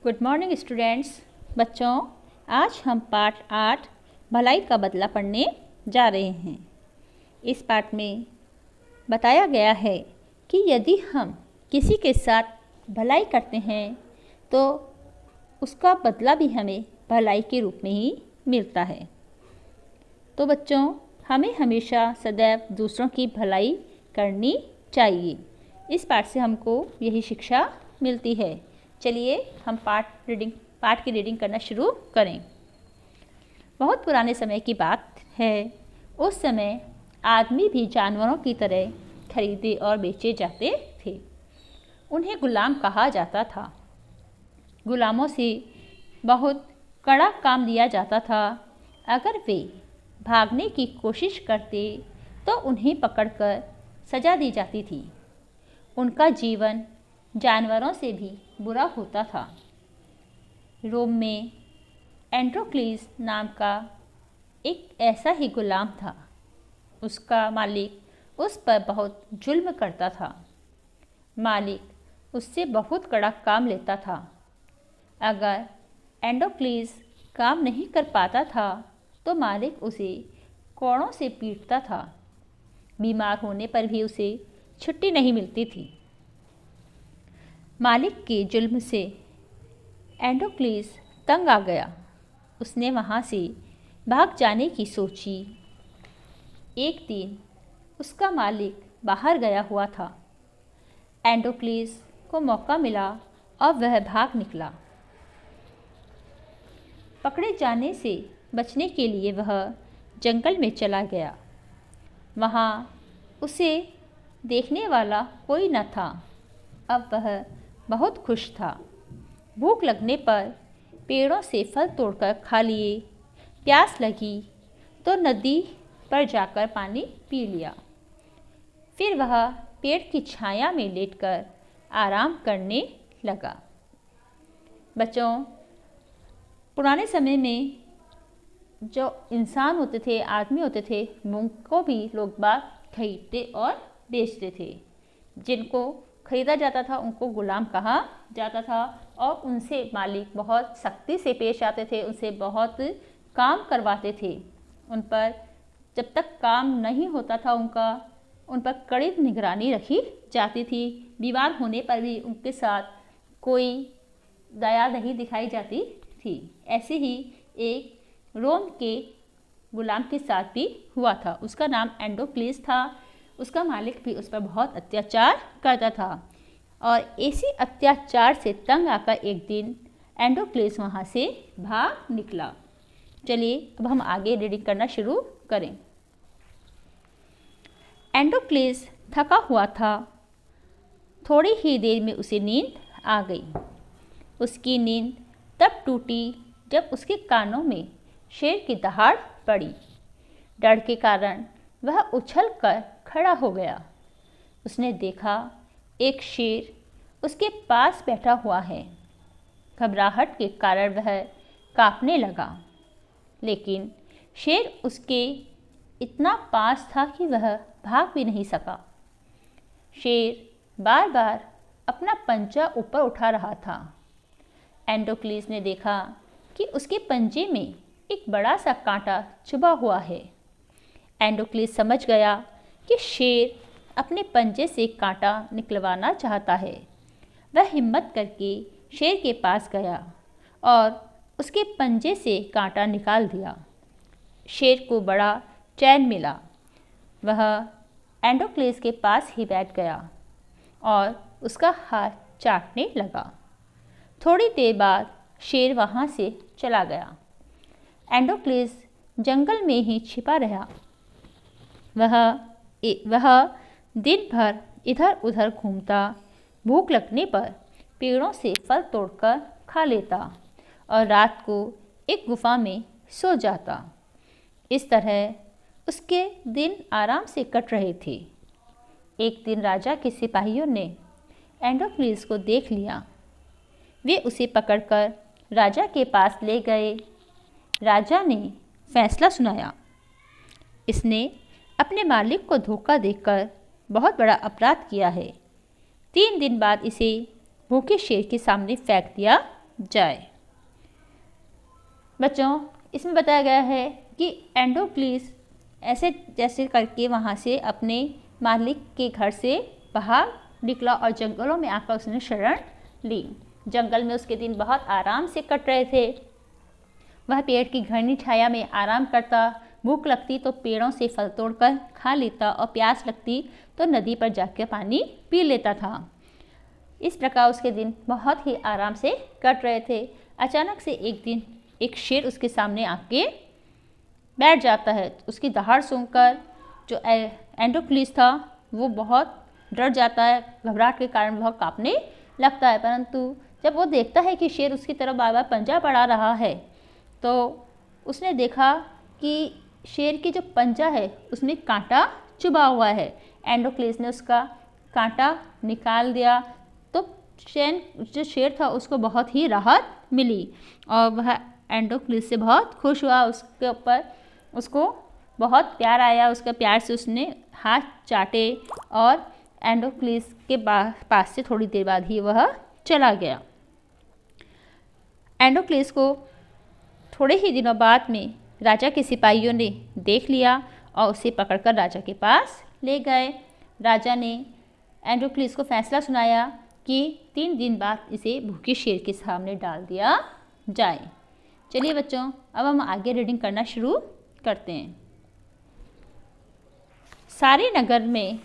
Good morning students. बच्चों, आज हम पाठ 8 भलाई का बदला पढ़ने जा रहे हैं। इस पाठ में बताया गया है कि यदि हम किसी के साथ भलाई करते हैं तो उसका बदला भी हमें भलाई के रूप में ही मिलता है। तो बच्चों, हमें हमेशा सदैव दूसरों की भलाई करनी चाहिए। इस पाठ से हमको यही शिक्षा मिलती है। चलिए हम पाठ की रीडिंग करना शुरू करें। बहुत पुराने समय की बात है। उस समय आदमी भी जानवरों की तरह खरीदे और बेचे जाते थे। उन्हें गुलाम कहा जाता था। गुलामों से बहुत कड़ा काम दिया जाता था। अगर वे भागने की कोशिश करते तो उन्हें पकड़कर सजा दी जाती थी। उनका जीवन जानवरों से भी बुरा होता था। रोम में एंड्रोक्लीस नाम का एक ऐसा ही गुलाम था। उसका मालिक उस पर बहुत जुल्म करता था। मालिक उससे बहुत कड़ा काम लेता था। अगर एंड्रोक्लीस काम नहीं कर पाता था तो मालिक उसे कोड़ों से पीटता था। बीमार होने पर भी उसे छुट्टी नहीं मिलती थी। मालिक के जुल्म से एंड्रोक्लीस तंग आ गया। उसने वहाँ से भाग जाने की सोची। एक दिन उसका मालिक बाहर गया हुआ था। एंड्रोक्लीस को मौका मिला और वह भाग निकला। पकड़े जाने से बचने के लिए वह जंगल में चला गया। वहाँ उसे देखने वाला कोई न था। अब वह बहुत खुश था। भूख लगने पर पेड़ों से फल तोड़कर खा लिए। प्यास लगी तो नदी पर जाकर पानी पी लिया। फिर वह पेड़ की छाया में लेटकर आराम करने लगा। बच्चों, पुराने समय में जो इंसान होते थे, आदमी होते थे, उनको भी लोग बाग खरीदते और बेचते थे। जिनको खरीदा जाता था उनको गुलाम कहा जाता था और उनसे मालिक बहुत सख्ती से पेश आते थे। उनसे बहुत काम करवाते थे। उन पर जब तक काम नहीं होता था उन पर कड़ी निगरानी रखी जाती थी। बीमार होने पर भी उनके साथ कोई दया नहीं दिखाई जाती थी। ऐसे ही एक रोम के गुलाम के साथ भी हुआ था। उसका नाम एंड्रोक्लीस था। उसका मालिक भी उस पर बहुत अत्याचार करता था और इसी अत्याचार से तंग आकर एक दिन एंड्रोक्लीस वहाँ से भाग निकला। चलिए अब हम आगे रीडिंग करना शुरू करें। एंड्रोक्लीस थका हुआ था। थोड़ी ही देर में उसे नींद आ गई। उसकी नींद तब टूटी जब उसके कानों में शेर की दहाड़ पड़ी। डर के कारण वह उछलकर खड़ा हो गया। उसने देखा एक शेर उसके पास बैठा हुआ है। घबराहट के कारण वह कांपने लगा, लेकिन शेर उसके इतना पास था कि वह भाग भी नहीं सका। शेर बार बार अपना पंजा ऊपर उठा रहा था। एंड्रोक्लीस ने देखा कि उसके पंजे में एक बड़ा सा कांटा चुभा हुआ है। एंड्रोक्लीस समझ गया कि शेर अपने पंजे से कांटा निकलवाना चाहता है। वह हिम्मत करके शेर के पास गया और उसके पंजे से कांटा निकाल दिया। शेर को बड़ा चैन मिला। वह एंड्रोक्लीस के पास ही बैठ गया और उसका हाथ चाटने लगा। थोड़ी देर बाद शेर वहाँ से चला गया। एंड्रोक्लीस जंगल में ही छिपा रहा। वह दिन भर इधर उधर घूमता। भूख लगने पर पेड़ों से फल तोड़कर खा लेता और रात को एक गुफा में सो जाता। इस तरह उसके दिन आराम से कट रहे थे। एक दिन राजा के सिपाहियों ने एंड्रोक्लीस को देख लिया। वे उसे पकड़कर राजा के पास ले गए। राजा ने फैसला सुनाया। इसने अपने मालिक को धोखा देकर बहुत बड़ा अपराध किया है। 3 दिन बाद इसे भूखे शेर के सामने फेंक दिया जाए। बच्चों, इसमें बताया गया है कि एंडोक्लीस ऐसे जैसे करके वहाँ से अपने मालिक के घर से बाहर निकला और जंगलों में आकर उसने शरण ली। जंगल में उसके दिन बहुत आराम से कट रहे थे। वह पेड़ की घनी छाया में आराम करता, भूख लगती तो पेड़ों से फल तोड़कर खा लेता और प्यास लगती तो नदी पर जाकर पानी पी लेता था। इस प्रकार उसके दिन बहुत ही आराम से कट रहे थे। अचानक से एक दिन एक शेर उसके सामने आके बैठ जाता है। उसकी दहाड़ सुनकर जो एंडोक्लीस था वो बहुत डर जाता है, घबराहट के कारण वह कांपने लगता है। परंतु जब वो देखता है कि शेर उसकी तरफ बार बार पंजा बढ़ा रहा है तो उसने देखा कि शेर की जो पंजा है उसमें कांटा चुभा हुआ है। एंडोक्लीस ने उसका कांटा निकाल दिया तो जो शेर था उसको बहुत ही राहत मिली और वह एंडोक्लीस से बहुत खुश हुआ। उसके ऊपर उसको बहुत प्यार आया। उसका प्यार से उसने हाथ चाटे और एंडोक्लीस के पास से थोड़ी देर बाद ही वह चला गया। एंडोक्लीस को थोड़े ही दिनों बाद में राजा के सिपाहियों ने देख लिया और उसे पकड़कर राजा के पास ले गए। राजा ने एंडोक्लीस को फैसला सुनाया कि 3 दिन बाद इसे भूखे शेर के सामने डाल दिया जाए। चलिए बच्चों, अब हम आगे रीडिंग करना शुरू करते हैं। सारे नगर में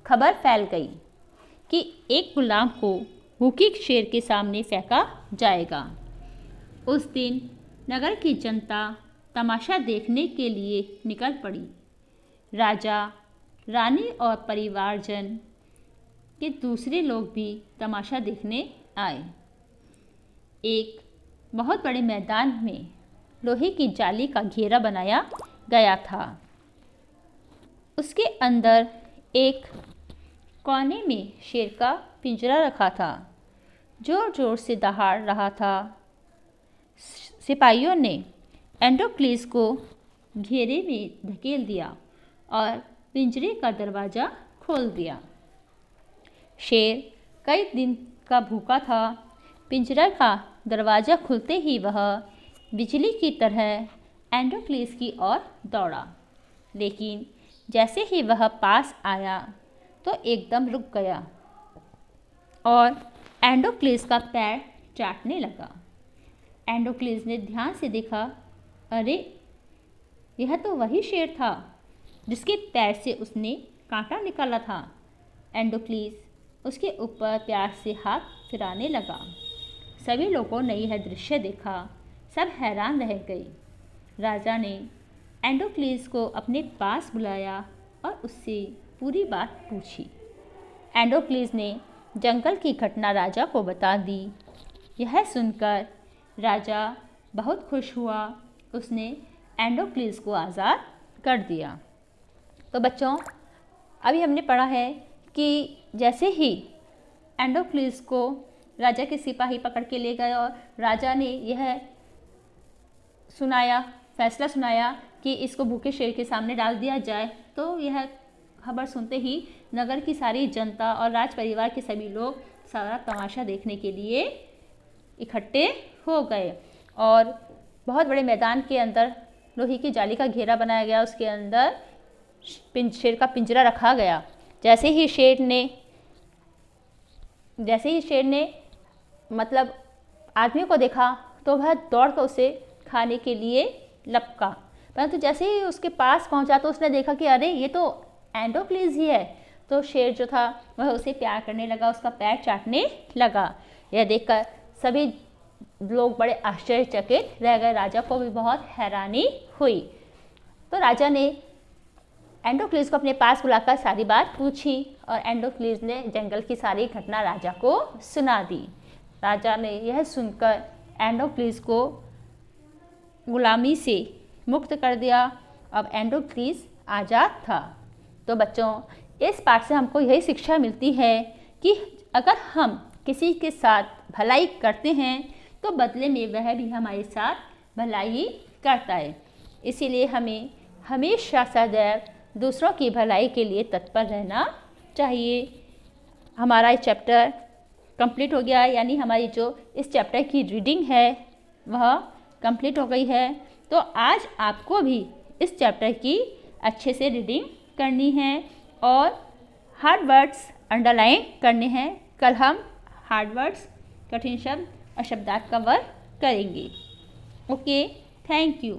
खबर फैल गई कि एक गुलाम को भूखे शेर के सामने फेंका जाएगा। उस दिन नगर की जनता तमाशा देखने के लिए निकल पड़ी। राजा, रानी और परिवारजन के दूसरे लोग भी तमाशा देखने आए। एक बहुत बड़े मैदान में लोहे की जाली का घेरा बनाया गया था। उसके अंदर एक कोने में शेर का पिंजरा रखा था। जोर जोर से दहाड़ रहा था। सिपाहियों ने एंडोक्लीस को घेरे में धकेल दिया और पिंजरे का दरवाज़ा खोल दिया। शेर कई दिन का भूखा था। पिंजरा का दरवाज़ा खुलते ही वह बिजली की तरह एंडोक्लीस की ओर दौड़ा, लेकिन जैसे ही वह पास आया तो एकदम रुक गया और एंडोक्लीस का पैर चाटने लगा। एंडोक्लीस ने ध्यान से देखा, अरे यह तो वही शेर था जिसके पैर से उसने कांटा निकाला था। एंडोक्लीस उसके ऊपर प्यार से हाथ फिराने लगा। सभी लोगों ने यह दृश्य देखा। सब हैरान रह गए। राजा ने एंडोक्लीस को अपने पास बुलाया और उससे पूरी बात पूछी। एंडोक्लीस ने जंगल की घटना राजा को बता दी। यह सुनकर राजा बहुत खुश हुआ। उसने एंडोक्लीस को आज़ाद कर दिया। तो बच्चों, अभी हमने पढ़ा है कि जैसे ही एंडोक्लीस को राजा के सिपाही पकड़ के ले गए और राजा ने यह फैसला सुनाया कि इसको भूखे शेर के सामने डाल दिया जाए, तो यह खबर सुनते ही नगर की सारी जनता और राज परिवार के सभी लोग सारा तमाशा देखने के लिए इकट्ठे हो गए और बहुत बड़े मैदान के अंदर लोहे की जाली का घेरा बनाया गया। उसके अंदर शेर का पिंजरा रखा गया। जैसे ही शेर ने मतलब आदमी को देखा तो वह दौड़कर उसे खाने के लिए लपका, परंतु जैसे ही उसके पास पहुंचा तो उसने देखा कि अरे ये तो एंडोक्लीस ही है। तो शेर जो था वह उसे प्यार करने लगा, उसका पैर चाटने लगा। यह देखकर सभी लोग बड़े आश्चर्यचकित रह गए। राजा को भी बहुत हैरानी हुई। तो राजा ने एंडोक्लीस को अपने पास बुलाकर सारी बात पूछी और एंडोक्लीस ने जंगल की सारी घटना राजा को सुना दी। राजा ने यह सुनकर एंडोक्लीस को गुलामी से मुक्त कर दिया। अब एंडोक्लीस आज़ाद था। तो बच्चों, इस पाठ से हमको यही शिक्षा मिलती है कि अगर हम किसी के साथ भलाई करते हैं तो बदले में वह भी हमारे साथ भलाई करता है। इसीलिए हमें हमेशा सदैव दूसरों की भलाई के लिए तत्पर रहना चाहिए। हमारा चैप्टर कंप्लीट हो गया, यानी हमारी जो इस चैप्टर की रीडिंग है वह कंप्लीट हो गई है। तो आज आपको भी इस चैप्टर की अच्छे से रीडिंग करनी है और हार्ड वर्ड्स अंडरलाइन करने हैं। कल हम हार्ड वर्ड्स, कठिन शब्द और शब्दार्थ का वर्क करेंगे। Okay, thank you.